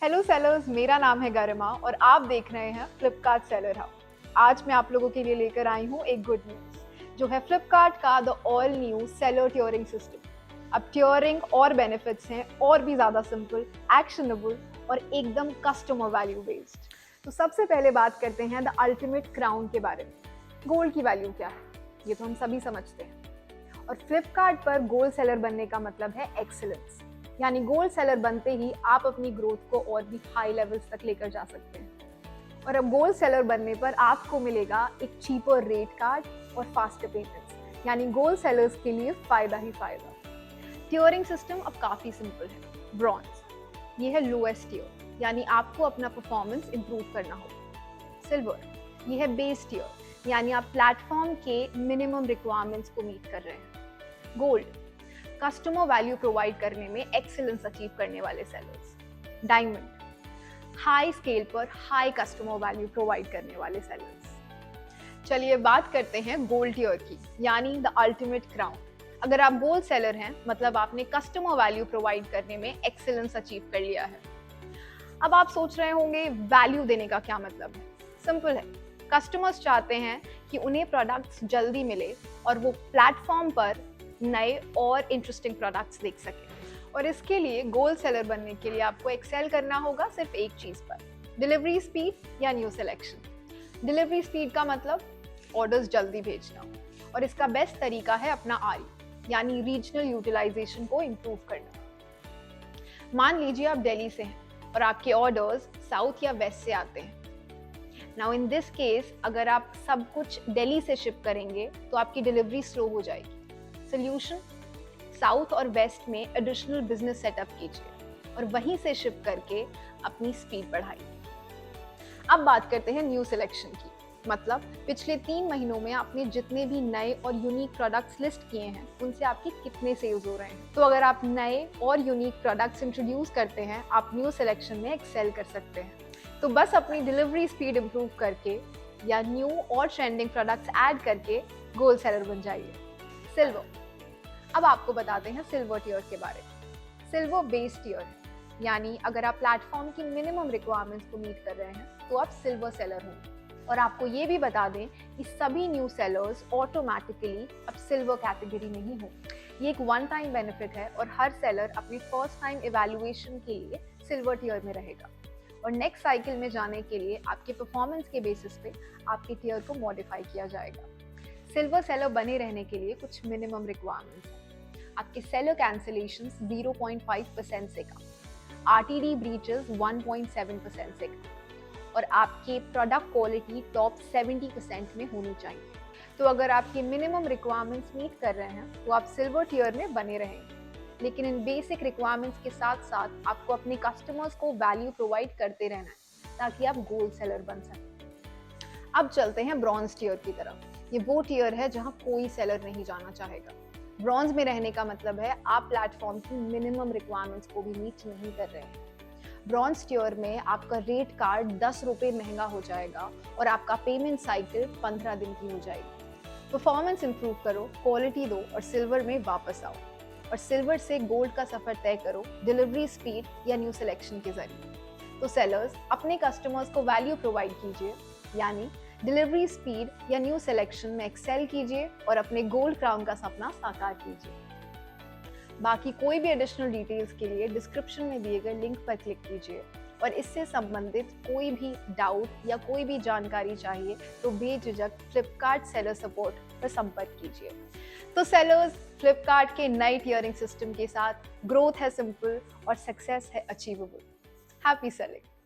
Hello sellers, मेरा नाम है गरिमा और आप देख रहे हैं फ्लिपकार्ट सेलर हब। आज मैं आप लोगों के लिए लेकर आई हूँ एक गुड न्यूज़ जो है फ्लिपकार्ट का the all new seller tiering system. अब ट्योरिंग और बेनिफिट्स हैं और भी ज़्यादा सिंपल, एक्शनेबल और एकदम कस्टमर वैल्यू बेस्ड। तो सबसे पहले बात करते हैं द अल्टीमेट क्राउन के बारे में। गोल्ड की वैल्यू क्या है, ये तो हम सभी समझते हैं। और फ्लिपकार्ट पर गोल्ड सेलर बनने का मतलब है एक्सीलेंस, यानी गोल्ड सेलर बनते ही आप अपनी ग्रोथ को और भी हाई लेवल्स तक लेकर जा सकते हैं। और अब गोल्ड सेलर बनने पर आपको मिलेगा एक चीपर रेट कार्ड और फास्टर पेमेंट्स, यानी गोल्ड सेलर्स के लिए फायदा ही फायदा। टियरिंग सिस्टम अब काफी सिंपल है। ब्रॉन्ज, ये है लोएस्ट टियर, यानी आपको अपना परफॉर्मेंस इंप्रूव करना होगा। सिल्वर, ये है बेस टियर, यानी आप प्लेटफॉर्म के मिनिमम रिक्वायरमेंट्स को मीट कर रहे हैं। गोल्ड, कस्टमर वैल्यू प्रोवाइड करने में एक्सीलेंस अचीव करने वाले सेलर्स। डायमंड, हाई स्केल पर हाई कस्टमर वैल्यू प्रोवाइड करने वाले सेलर्स। चलिए बात करते हैं गोल्ड टियर की, यानी द अल्टीमेट क्राउन। अगर आप गोल्ड सेलर हैं मतलब आपने कस्टमर वैल्यू प्रोवाइड करने में एक्सीलेंस अचीव कर लिया है। अब आप सोच रहे होंगे वैल्यू देने का क्या मतलब है। सिंपल है, कस्टमर्स चाहते हैं कि उन्हें प्रोडक्ट्स जल्दी मिले और वो प्लेटफॉर्म पर नए और इंटरेस्टिंग प्रोडक्ट्स देख सकें। और इसके लिए गोल्ड सेलर बनने के लिए आपको एक्सेल करना होगा सिर्फ एक चीज़ पर, डिलीवरी स्पीड या न्यू सिलेक्शन। डिलीवरी स्पीड का मतलब ऑर्डर्स जल्दी भेजना, और इसका बेस्ट तरीका है अपना आरी, यानी रीजनल यूटिलाइजेशन को इम्प्रूव करना। मान लीजिए आप दिल्ली से हैं और आपके ऑर्डर्स साउथ या वेस्ट से आते हैं। नाउ इन दिस केस अगर आप सब कुछ दिल्ली से शिप करेंगे तो आपकी डिलीवरी स्लो हो जाएगी। सोल्यूशन, साउथ और वेस्ट में एडिशनल बिजनेस सेटअप कीजिए और वहीं से शिप करके अपनी स्पीड बढ़ाइए। अब बात करते हैं न्यू सिलेक्शन की, मतलब पिछले 3 महीनों में आपने जितने भी नए और यूनिक प्रोडक्ट्स लिस्ट किए हैं उनसे आपके कितने सेल्स हो रहे हैं। तो अगर आप नए और यूनिक प्रोडक्ट्स इंट्रोड्यूस करते हैं आप न्यू सिलेक्शन में एक्सेल कर सकते हैं। तो बस अपनी डिलीवरी स्पीड इंप्रूव करके या न्यू और ट्रेंडिंग प्रोडक्ट्स ऐड करके गोल्ड सेलर बन जाइए। सिल्वर, अब आपको बताते हैं सिल्वर टियर के बारे में। सिल्वर बेस टियर है, यानी अगर आप प्लेटफॉर्म की मिनिमम रिक्वायरमेंट्स को मीट कर रहे हैं तो आप सिल्वर सेलर होंगे। और आपको ये भी बता दें कि सभी न्यू सेलर्स ऑटोमेटिकली अब सिल्वर कैटेगरी में ही होंगे। ये एक वन टाइम बेनिफिट है और हर सेलर अपनी फर्स्ट टाइम इवैल्यूएशन के लिए सिल्वर टियर में रहेगा। और नेक्स्ट साइकिल में जाने के लिए आपके परफॉर्मेंस के बेसिस पे आपके टियर को मॉडिफाई किया जाएगा। सिल्वर सेलर बने रहने के लिए कुछ मिनिमम रिक्वायरमेंट्स हैं। आपके सेलर कैंसिलेशंस 0.5% से कम, आरटीडी ब्रीचेस 1.7% से कम, और आपके प्रोडक्ट क्वालिटी टॉप 70% में होनी चाहिए। तो अगर आपके मिनिमम रिक्वायरमेंट्स मीट कर रहे हैं तो आप सिल्वर टियर में बने रहेंगे, लेकिन इन बेसिक रिक्वायरमेंट्स के साथ साथ आपको अपने कस्टमर्स को वैल्यू प्रोवाइड करते रहना है ताकि आप गोल्ड सेलर बन सकें। अब चलते हैं ब्रॉन्ज टियर की तरफ। ये वो टियर है जहां कोई सेलर नहीं जाना चाहेगा। ब्रॉन्ज में रहने का मतलब है आप प्लेटफॉर्म की मिनिमम रिक्वायरमेंट्स को भी मीट नहीं कर रहे हैं। ब्रॉन्ज टियर में आपका रेट कार्ड 10 रुपये महंगा हो जाएगा और आपका पेमेंट साइकिल 15 दिन की हो जाएगी। परफॉर्मेंस इंप्रूव करो, क्वालिटी दो और सिल्वर में वापस आओ, और सिल्वर से गोल्ड का सफर तय करो डिलीवरी स्पीड या न्यू सिलेक्शन के जरिए। तो सेलर्स अपने कस्टमर्स को वैल्यू प्रोवाइड कीजिए, यानी डिलीवरी स्पीड या न्यू सिलेक्शन में एक्सेल कीजिए और अपने गोल्ड क्राउन का सपना साकार कीजिए। बाकी कोई भी एडिशनल डिटेल्स के लिए डिस्क्रिप्शन में दिए गए लिंक पर क्लिक कीजिए, और इससे संबंधित कोई भी डाउट या कोई भी जानकारी चाहिए तो बेझिझक फ्लिपकार्ट सेलर सपोर्ट पर संपर्क कीजिए। तो सेलर्स, फ्लिपकार्ट के नए टियरिंग सिस्टम के साथ ग्रोथ है सिंपल और सक्सेस है अचीवेबल। Happy selling.